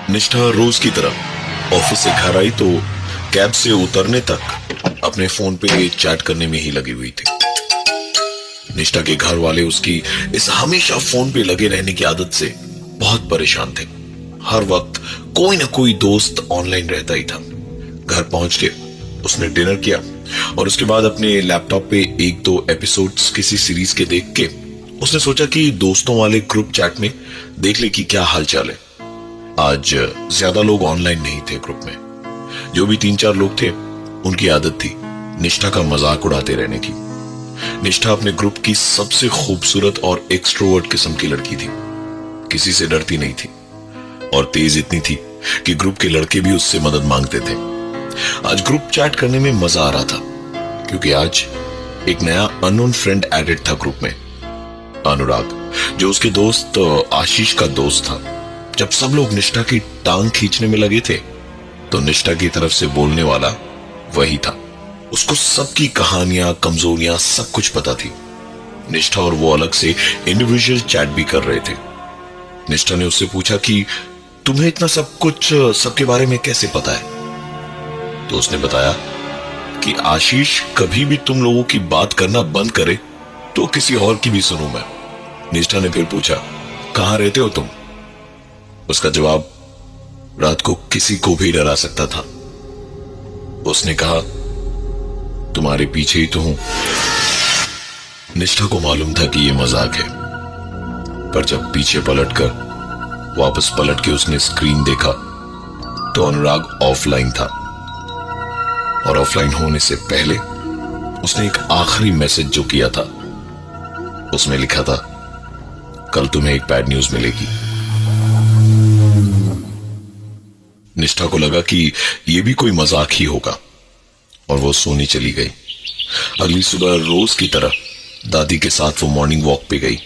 निष्ठा रोज की तरह ऑफिस से घर आई तो कैब से उतरने तक अपने फोन पे चैट करने में ही लगी हुई थी। निष्ठा के घर वाले उसकी इस हमेशा फोन पे लगे रहने की आदत से बहुत परेशान थे। हर वक्त कोई ना कोई दोस्त ऑनलाइन रहता ही था। घर पहुंच के उसने डिनर किया और उसके बाद अपने लैपटॉप पे एक दो एपिसोड्स किसी सीरीज के देख के उसने सोचा कि दोस्तों वाले ग्रुप चैट में देख ले कि क्या हाल चाल है। आज ज्यादा लोग ऑनलाइन नहीं थे ग्रुप में। जो भी 3-4 लोग थे उनकी आदत थी निष्ठा का मजाक उड़ाते रहने की। निष्ठा अपने ग्रुप की सबसे खूबसूरत और एक्सट्रोवर्ट किस्म की लड़की थी। किसी से डरती नहीं थी और तेज इतनी थी कि ग्रुप के लड़के भी उससे मदद मांगते थे। आज ग्रुप चैट करने में मजा आ रहा था क्योंकि आज एक नया अननोन फ्रेंड एडेड था ग्रुप में, अनुराग, जो उसके दोस्त आशीष का दोस्त था। जब सब लोग निष्ठा की टांग खींचने में लगे थे तो निष्ठा की तरफ से बोलने वाला वही था। उसको सबकी कहानियां, कमजोरियां सब कुछ पता थी। निष्ठा और वो अलग से इंडिविजुअल चैट भी कर रहे थे। निष्ठा ने उससे पूछा कि तुम्हें इतना सब कुछ सबके बारे में कैसे पता है? तो उसने बताया कि आशीष कभी भी तुम लोगों की बात करना बंद करे तो किसी और की भी सुनूं मैं। निष्ठा ने फिर पूछा, कहां रहते हो तुम? उसका जवाब रात को किसी को भी डरा सकता था। उसने कहा, तुम्हारे पीछे ही तो हूं। निष्ठा को मालूम था कि यह मजाक है, पर जब पीछे वापस पलट के उसने स्क्रीन देखा तो अनुराग ऑफलाइन था। और ऑफलाइन होने से पहले उसने एक आखिरी मैसेज जो किया था उसमें लिखा था, कल तुम्हें एक बैड न्यूज मिलेगी। निष्ठा को लगा कि यह भी कोई मजाक ही होगा और वो सोने चली गई। अगली सुबह रोज की तरह दादी के साथ वो मॉर्निंग वॉक पे गई।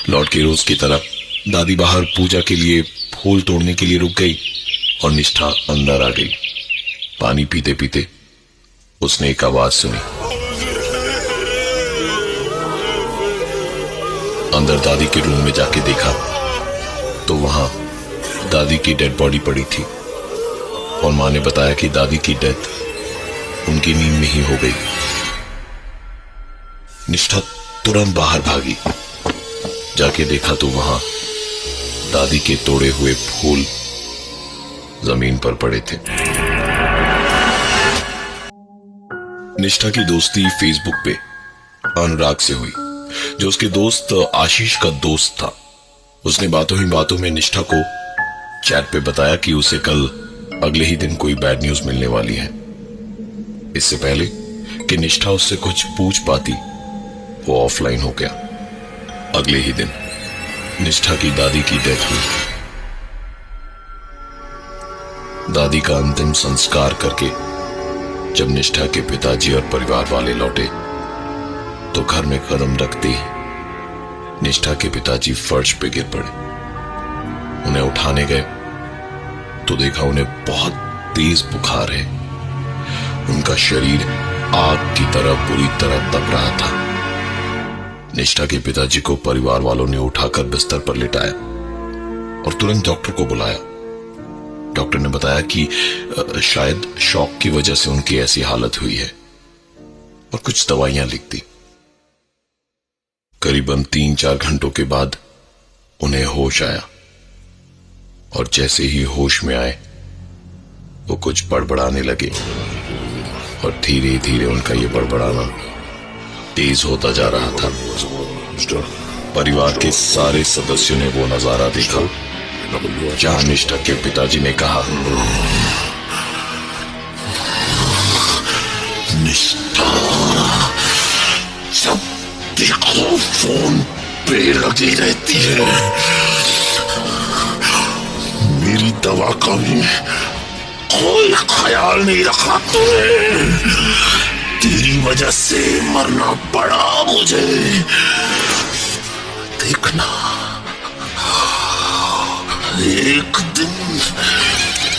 लौट के रोज की तरह दादी बाहर पूजा के लिए फूल तोड़ने के लिए रुक गई और निष्ठा अंदर आ गई। पानी पीते पीते उसने एक आवाज सुनी। अंदर दादी के रूम में जाके देखा तो वहां दादी की डेड बॉडी पड़ी थी और मां ने बताया कि दादी की डेथ उनकी नींद में ही हो गई। निष्ठा तुरंत बाहर भागी। जाके देखा तो वहां दादी के तोड़े हुए फूल जमीन पर पड़े थे। निष्ठा की दोस्ती फेसबुक पे अनुराग से हुई, जो उसके दोस्त आशीष का दोस्त था। उसने बातों ही बातों में निष्ठा को चैट पे बताया कि उसे कल अगले ही दिन कोई बैड न्यूज मिलने वाली है। इससे पहले कि निष्ठा उससे कुछ पूछ पाती वो ऑफलाइन हो गया। अगले ही दिन निष्ठा की दादी की डेथ हुई। दादी का अंतिम संस्कार करके जब निष्ठा के पिताजी और परिवार वाले लौटे तो घर में कदम रखते ही निष्ठा के पिताजी फर्श पे गिर पड़े। उन्हें उठाने गए तो देखा उन्हें बहुत तेज बुखार है। उनका शरीर आग की तरह बुरी तरह तप रहा था। निष्ठा के पिताजी को परिवार वालों ने उठाकर बिस्तर पर लिटाया और तुरंत डॉक्टर को बुलाया। डॉक्टर ने बताया कि शायद शॉक की वजह से उनकी ऐसी हालत हुई है और कुछ दवाइयां लिख दी। करीबन 3-4 घंटों के बाद उन्हें होश आया और जैसे ही होश में आए वो कुछ बड़बड़ाने लगे और धीरे धीरे उनका ये बड़बड़ाना तेज होता जा रहा था। परिवार के सारे सदस्यों ने वो नजारा देखा जहां निष्ठा के पिताजी ने कहा, निष्ठा जब देखो फोन पे लगी रहती है, मेरी दवा का भी कोई ख्याल नहीं रखा तूने। तेरी वजह से मरना पड़ा मुझे। देखना एक दिन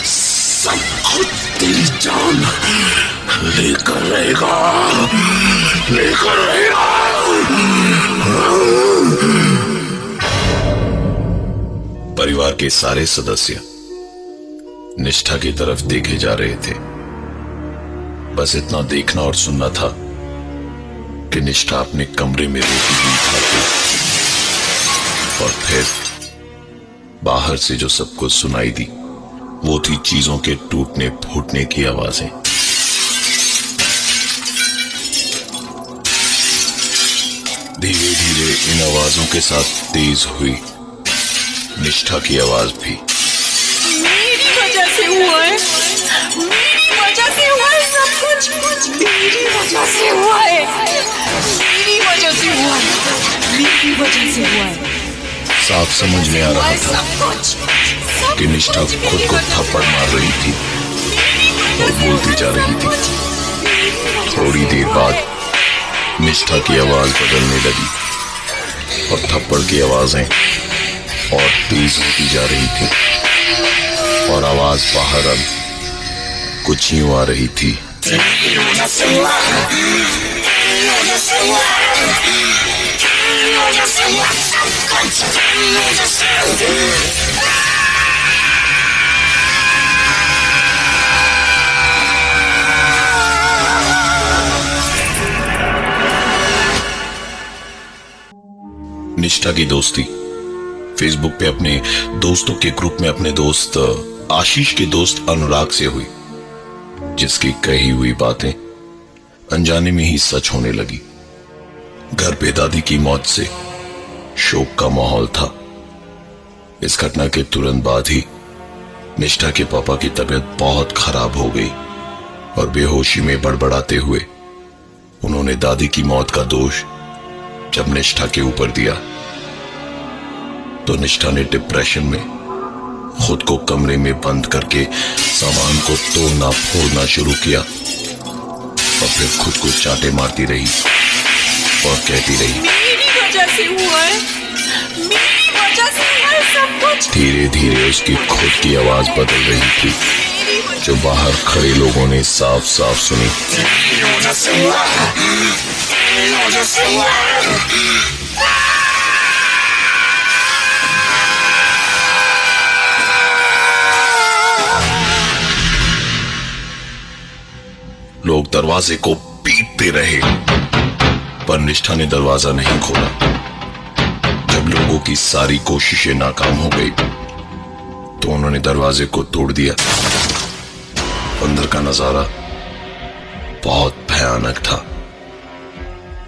सब कुछ तेरी जान लेकर रहेगा। परिवार के सारे सदस्य निष्ठा की तरफ देखे जा रहे थे। बस इतना देखना और सुनना था कि निष्ठा अपने कमरे में रोटी हुई खाती और फिर बाहर से जो सब कुछ सुनाई दी वो थी चीजों के टूटने फूटने की आवाजें। धीरे धीरे इन आवाजों के साथ तेज हुई निष्ठा की आवाज भी। मेरी वजह से हुआ है, मेरी वजह से हुआ है सब कुछ, मेरी वजह से हुआ है, मेरी वजह से हुआ है, मेरी वजह से हुआ है। साफ समझ में आ रहा था कि निष्ठा खुद को थप्पड़ मार रही थी और बोलती जा रही थी। थोड़ी देर बाद निष्ठा की आवाज बदलने लगी और थप्पड़ की आवाजें और तेज होती जा रही थी और आवाज बाहर अब कुछ यूं आ रही थी। निष्ठा की दोस्ती फेसबुक पे अपने दोस्तों के ग्रुप में अपने दोस्त आशीष के दोस्त अनुराग से हुई, जिसकी कही हुई बातें अनजाने में ही सच होने लगी। घर पे दादी की मौत से शोक का माहौल था। इस घटना के तुरंत बाद ही निष्ठा के पापा की तबीयत बहुत खराब हो गई और बेहोशी में बड़बड़ाते हुए उन्होंने दादी की मौत का दोष जब निष्ठा के ऊपर दिया तो निष्ठा ने डिप्रेशन में खुद को कमरे में बंद करके सामान को तोड़ना फोड़ना शुरू किया और फिर खुद को चांटे मारती रही और कहती रही, मेरी वजह से हुआ है, मेरी वजह से हुआ है सब कुछ। धीरे धीरे उसकी खुद की आवाज बदल रही थी जो बाहर खड़े लोगों ने साफ साफ सुनी। लोग दरवाजे को पीटते रहे पर निष्ठा ने दरवाजा नहीं खोला। जब लोगों की सारी कोशिशें नाकाम हो गई तो उन्होंने दरवाजे को तोड़ दिया। अंदर का नजारा बहुत भयानक था।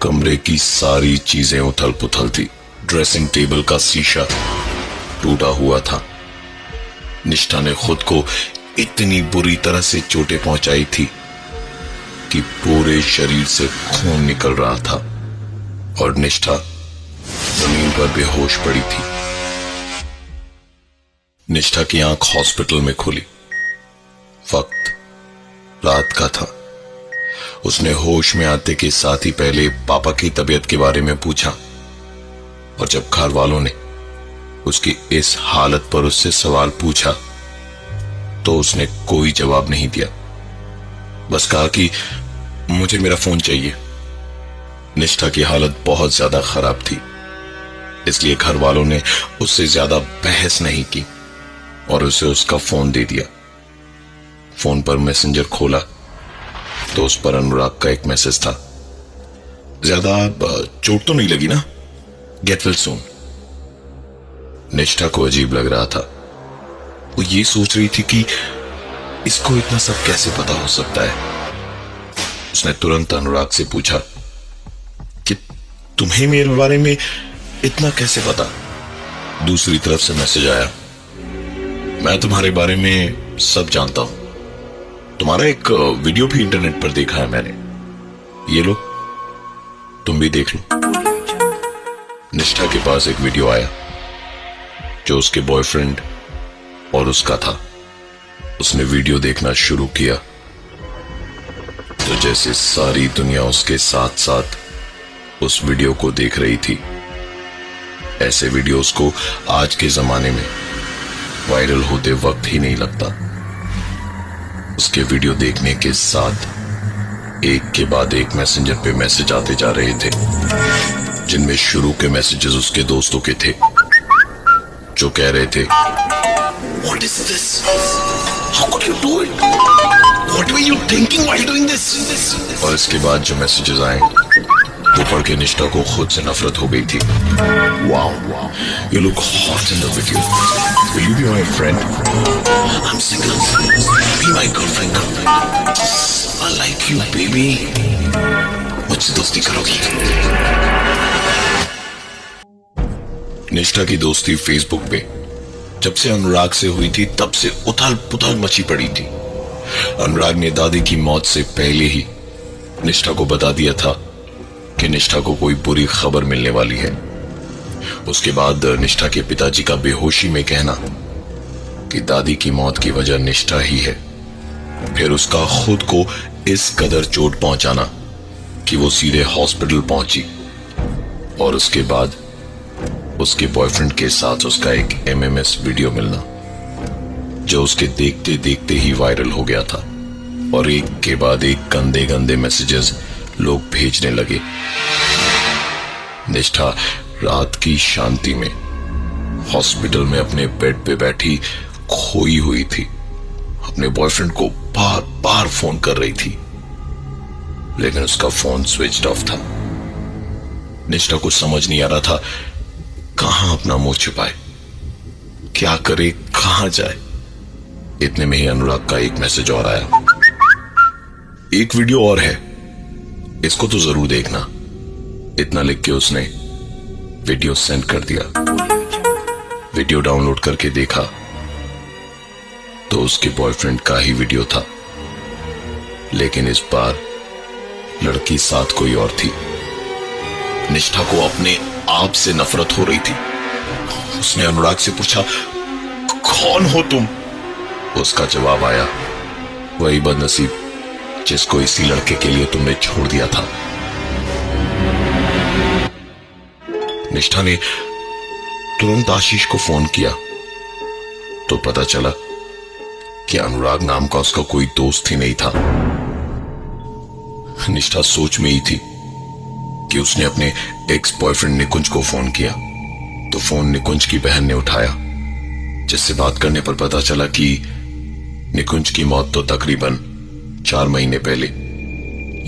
कमरे की सारी चीजें उथल पुथल थी। ड्रेसिंग टेबल का शीशा टूटा हुआ था। निष्ठा ने खुद को इतनी बुरी तरह से चोटें पहुंचाई थी कि पूरे शरीर से खून निकल रहा था और निष्ठा जमीन पर बेहोश पड़ी थी। निष्ठा की आंख हॉस्पिटल में खुली। वक्त रात का था। उसने होश में आते के साथ ही पहले पापा की तबीयत के बारे में पूछा और जब घर वालों ने उसकी इस हालत पर उससे सवाल पूछा तो उसने कोई जवाब नहीं दिया। बस कहा कि मुझे मेरा फोन चाहिए। निष्ठा की हालत बहुत ज्यादा खराब थी, इसलिए घर वालों ने उससे ज्यादा बहस नहीं की और उसे उसका फोन दे दिया। फोन पर मैसेंजर खोला तो उस पर अनुराग का एक मैसेज था, ज्यादा चोट तो नहीं लगी ना, गेट वेल सून। निष्ठा को अजीब लग रहा था। वो ये सोच रही थी कि इसको इतना सब कैसे पता हो सकता है। उसने तुरंत अनुराग से पूछा कि तुम्हें मेरे बारे में इतना कैसे पता। दूसरी तरफ से मैसेज आया, मैं तुम्हारे बारे में सब जानता हूं, तुम्हारा एक वीडियो भी इंटरनेट पर देखा है मैंने, ये लो तुम भी देख लो। निष्ठा के पास एक वीडियो आया जो उसके बॉयफ्रेंड और उसका था। उसने वीडियो देखना शुरू किया तो जैसे सारी दुनिया उसके साथ साथ उस वीडियो को देख रही थी। ऐसे वीडियोस को आज के जमाने में वायरल होते वक्त ही नहीं लगता। उसके वीडियो देखने के साथ एक के बाद एक मैसेंजर पे मैसेज आते जा रहे थे, जिनमें शुरू के मैसेजेस उसके दोस्तों के थे जो कह रहे थे, What is this? How could you do it? What were you thinking while doing this? और इसके बाद जो मैसेजेस आए वो पढ़ के निष्ठा को खुद से नफरत हो गई थी। Wow, you look hot in the video. Will you be my friend? I'm single. Be my girlfriend. I like you, baby. मुझसे दोस्ती करोगी? निष्ठा की दोस्ती फेसबुक पे जब से अनुराग से हुई थी तब से उथल पुथल मची पड़ी थी। अनुराग ने दादी की मौत से पहले ही निष्ठा को बता दिया था कि निष्ठा को कोई बुरी खबर मिलने वाली है। उसके बाद निष्ठा के पिताजी का बेहोशी में कहना कि दादी की मौत की वजह निष्ठा ही है, फिर उसका खुद को इस कदर चोट पहुंचाना कि वो सीधे हॉस्पिटल पहुंची, और उसके बाद उसके बॉयफ्रेंड के साथ उसका एक MMS वीडियो मिलना जो उसके देखते देखते ही वायरल हो गया था, और एक के बाद एक गंदे गंदे मैसेजेस लोग भेजने लगे। निष्ठा रात की शांति में हॉस्पिटल में अपने बेड पे बैठी खोई हुई थी। अपने बॉयफ्रेंड को बार बार फोन कर रही थी, लेकिन उसका फोन स्विच्ड ऑफ था। निष्ठा को समझ नहीं आ रहा था कहां अपना मुंह छिपाए, क्या करे, कहां जाए। इतने में ही अनुराग का एक मैसेज और आया। एक वीडियो और है, इसको तो जरूर देखना। इतना लिख के उसने वीडियो सेंड कर दिया। वीडियो डाउनलोड करके देखा तो उसके बॉयफ्रेंड का ही वीडियो था, लेकिन इस बार लड़की साथ कोई और थी। निष्ठा को अपने आप से नफरत हो रही थी। उसने अनुराग से पूछा, कौन हो तुम? उसका जवाब आया, वही बदनसीब जिसको इसी लड़के के लिए तुमने छोड़ दिया था। निष्ठा ने तुरंत आशीष को फोन किया तो पता चला कि अनुराग नाम का उसका कोई दोस्त ही नहीं था। निष्ठा सोच में ही थी कि उसने अपने एक्स बॉयफ्रेंड निकुंज को फोन किया तो फोन निकुंज की बहन ने उठाया, जिससे बात करने पर पता चला कि निकुंज की मौत तो तकरीबन 4 महीने पहले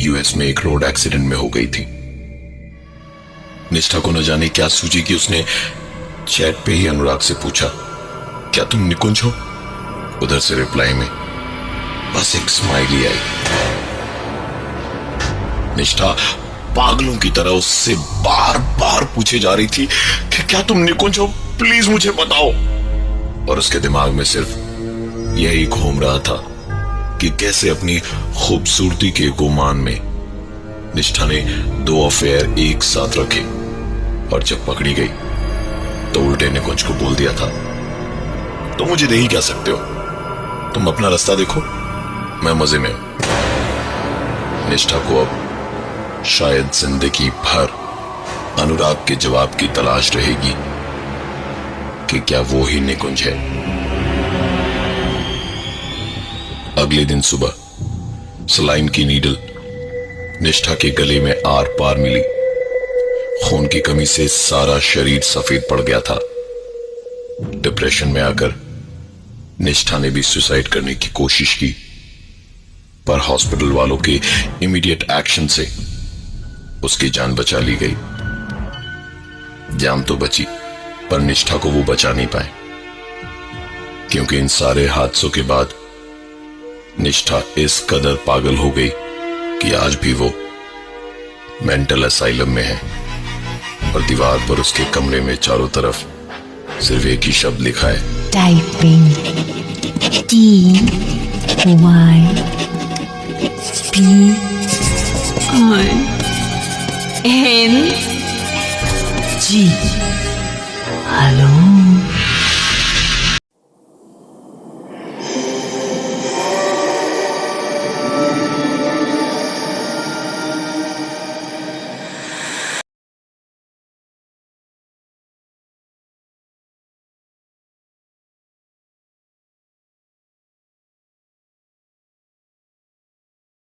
US में एक रोड एक्सीडेंट में हो गई थी। निष्ठा को न जाने क्या सूझी कि उसने चैट पे ही अनुराग से पूछा, क्या तुम निकुंज हो? उधर से रिप्लाई में बस एक स्माइली आई। निष्ठा पागलों की तरह उससे बार बार पूछे जा रही थी कि क्या तुम निकुंज हो, प्लीज मुझे बताओ। और उसके दिमाग में सिर्फ यही घूम रहा था कि कैसे अपनी खूबसूरती के गुमान में निष्ठा ने 2 अफेयर एक साथ रखे, और जब पकड़ी गई तो उल्टे निकुंज को बोल दिया था, तो मुझे नहीं कह सकते हो, तुम अपना रास्ता देखो, मैं मजे में हूं। निष्ठा को अब शायद जिंदगी भर अनुराग के जवाब की तलाश रहेगी कि क्या वो ही निकुंज है। अगले दिन सुबह सलाइन की नीडल निष्ठा के गले में आर पार मिली। खून की कमी से सारा शरीर सफेद पड़ गया था। डिप्रेशन में आकर निष्ठा ने भी सुसाइड करने की कोशिश की, पर हॉस्पिटल वालों के इमीडिएट एक्शन से उसकी जान बचा ली गई। जान तो बची, पर निष्ठा को वो बचा नहीं पाए, क्योंकि इन सारे हादसों के बाद निष्ठा इस कदर पागल हो गई कि आज भी वो मेंटल असाइलम में है, और दीवार पर उसके कमरे में चारों तरफ सिर्फ एक ही शब्द लिखा है, टाइपिंग TYPING। हेलो।